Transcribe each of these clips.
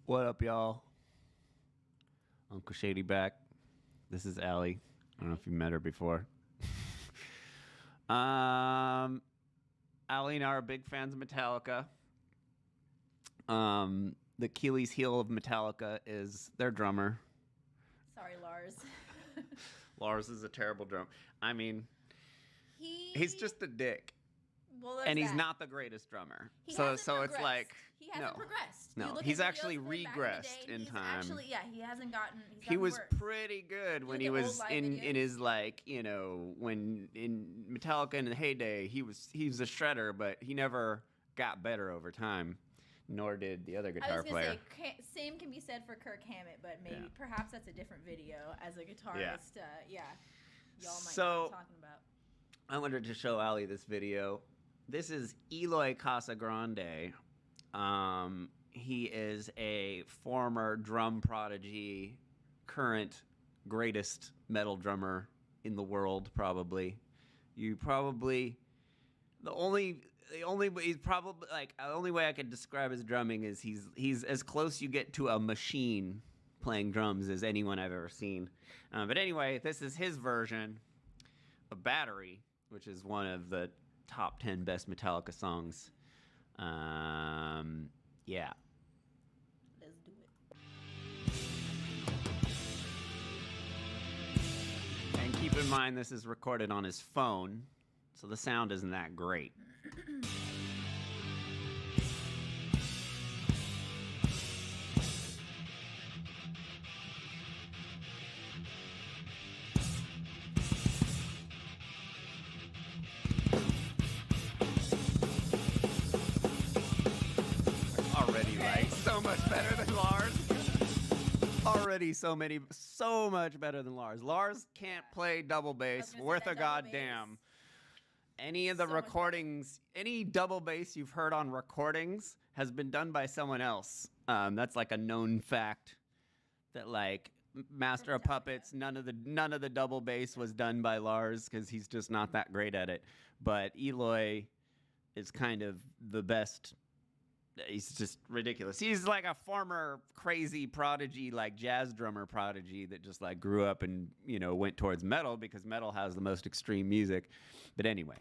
What up, y'all? Uncle Shady back. This is Allie. I don't know if you met her before. Allie and I are big fans of Metallica. The Achilles heel of Metallica is their drummer. Sorry, Lars. Lars is a terrible drummer. I mean, he's just a dick. Well, and he's not the greatest drummer. So it's like he hasn't progressed. No, he's actually regressed in time. Actually, yeah, he hasn't gotten. He was pretty good when he was in his, like, you know, when in Metallica in the heyday, he was a shredder, but he never got better over time. Nor did the other guitar player. Say, same can be said for Kirk Hammett, but maybe perhaps that's a different video as a guitarist. Y'all might know what I'm talking about. I wanted to show Allie this video. This is Eloy Casagrande. He is a former drum prodigy, current greatest metal drummer in the world, probably. The only way I could describe his drumming is he's as close you get to a machine playing drums as anyone I've ever seen. But anyway, this is his version of Battery, which is one of the top 10 best Metallica songs. Yeah. Let's do it. And keep in mind, this is recorded on his phone, so the sound isn't that great. So much better than Lars. Already so much better than Lars. Lars can't play double bass worth a goddamn. Any of the recordings, any double bass you've heard on recordings has been done by someone else. That's like a known fact that, like, Master of Puppets, none of the double bass was done by Lars because he's just not that great at it. But Eloy is kind of the best. He's just ridiculous. He's like a former crazy prodigy, like jazz drummer prodigy that just like grew up and, you know, went towards metal because metal has the most extreme music. But anyway.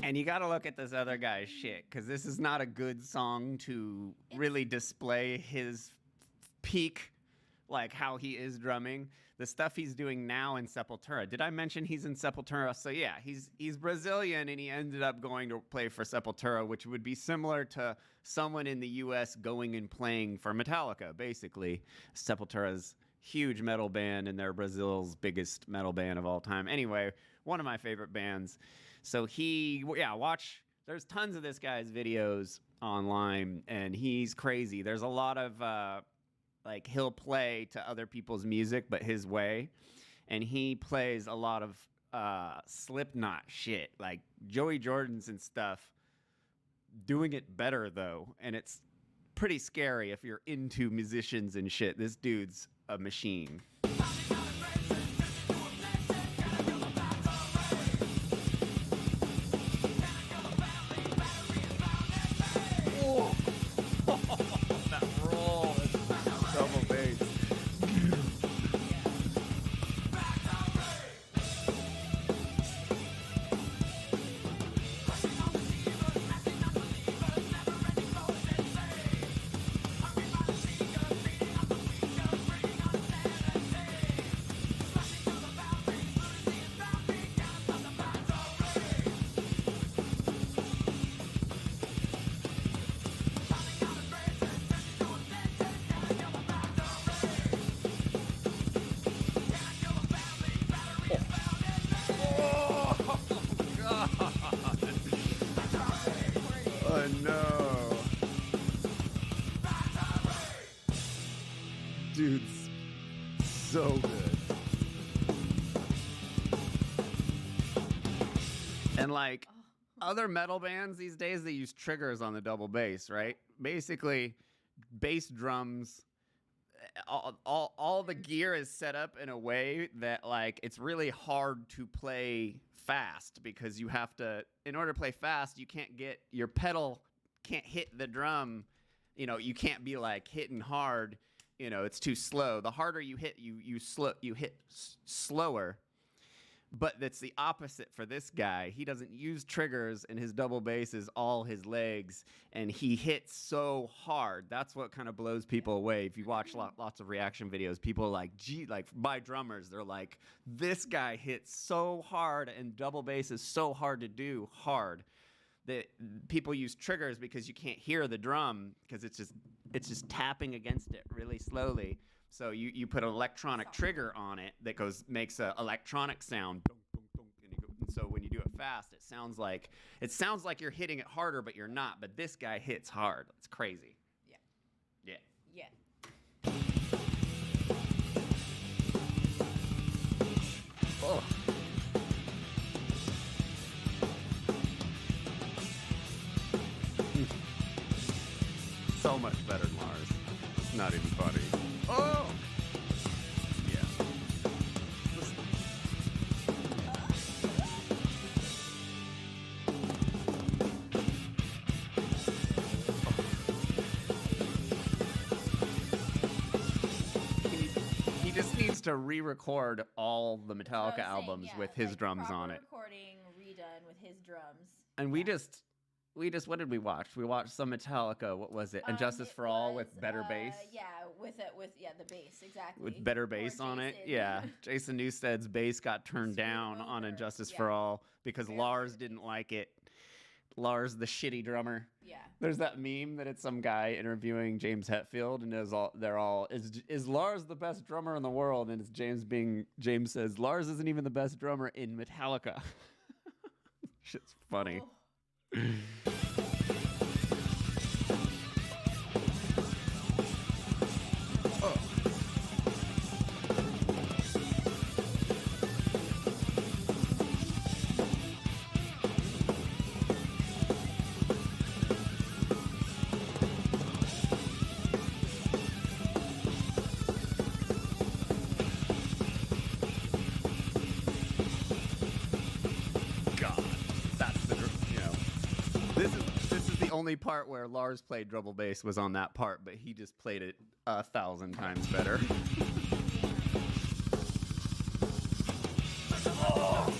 And you got to look at this other guy's shit, because this is not a good song to really display his peak, like how he is drumming. The stuff he's doing now in Sepultura. Did I mention he's in Sepultura? So yeah, he's Brazilian, and he ended up going to play for Sepultura, which would be similar to someone in the U.S. going and playing for Metallica, basically. Sepultura's huge metal band, and they're Brazil's biggest metal band of all time. Anyway, one of my favorite bands. So watch. There's tons of this guy's videos online, and he's crazy. There's a lot of like he'll play to other people's music, but his way, and he plays a lot of Slipknot shit, like Joey Jordans and stuff. Doing it better though, and it's pretty scary if you're into musicians and shit. This dude's a machine. That roll is double bass. Oh no. Dude's so good. And like other metal bands these days, they use triggers on the double bass, right? Basically, bass drums, all the gear is set up in a way that like it's really hard to play fast, because you have to, in order to play fast, you can't get your pedal can't hit the drum. You know, you can't be like hitting hard. You know, it's too slow. The harder you hit, you hit slower. But that's the opposite for this guy. He doesn't use triggers, and his double bass is all his legs, and he hits so hard. That's what kind of blows people away. If you watch lots of reaction videos, people are like, gee, like by drummers, they're like, this guy hits so hard, and double bass is so hard to do hard that people use triggers because you can't hear the drum, because it's just tapping against it really slowly. So you put an electronic trigger on it that makes an electronic sound, and so when you do it fast, it sounds like you're hitting it harder, but you're not. But this guy hits hard. It's crazy. Yeah. Oh. So much better than Lars. It's not even funny. Oh! Yeah. Listen. He just needs to re-record all the Metallica albums with his drums on it. Recording redone with his drums. And we just what did we watch? We watched some Metallica. What was it? Injustice for All with better bass. Yeah, with the bass, exactly. With better bass on it. Yeah. Jason Newsted's bass got turned down on Injustice for All because Lars didn't like it. Lars, the shitty drummer. Yeah. There's that meme that it's some guy interviewing James Hetfield, and is Lars the best drummer in the world? And it's James says Lars isn't even the best drummer in Metallica. Shit's funny. Oh. Oh. Only part where Lars played double bass was on that part, but he just played it 1,000 times better. Oh.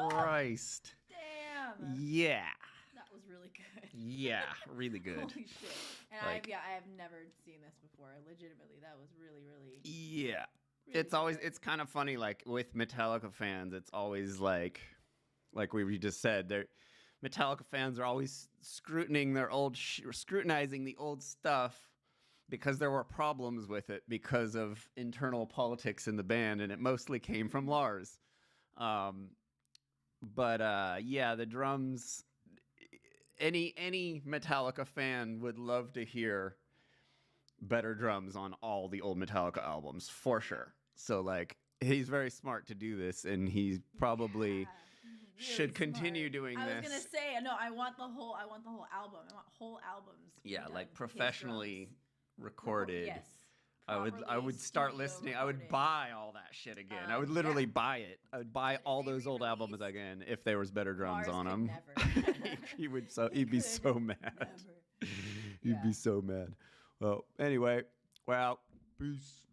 Christ. Damn. Yeah. That was really good. Yeah, really good. Holy shit. And I have never seen this before. Legitimately, that was really, really. Yeah. Really It's kind of funny, like with Metallica fans, it's always like we just said, Metallica fans are always scrutinizing the old stuff because there were problems with it because of internal politics in the band, and it mostly came from Lars. But the drums, any Metallica fan would love to hear better drums on all the old Metallica albums, for sure. So like, he's very smart to do this, and he probably really should continue doing this. I was gonna say, no, I want the whole album. I want whole albums. Yeah, like professionally recorded. Yes. I would start listening. I would buy all that shit again. I would literally buy it. I would buy all those old albums again if there was better drums on them. He'd be so mad. He'd be so mad. Well, anyway, peace.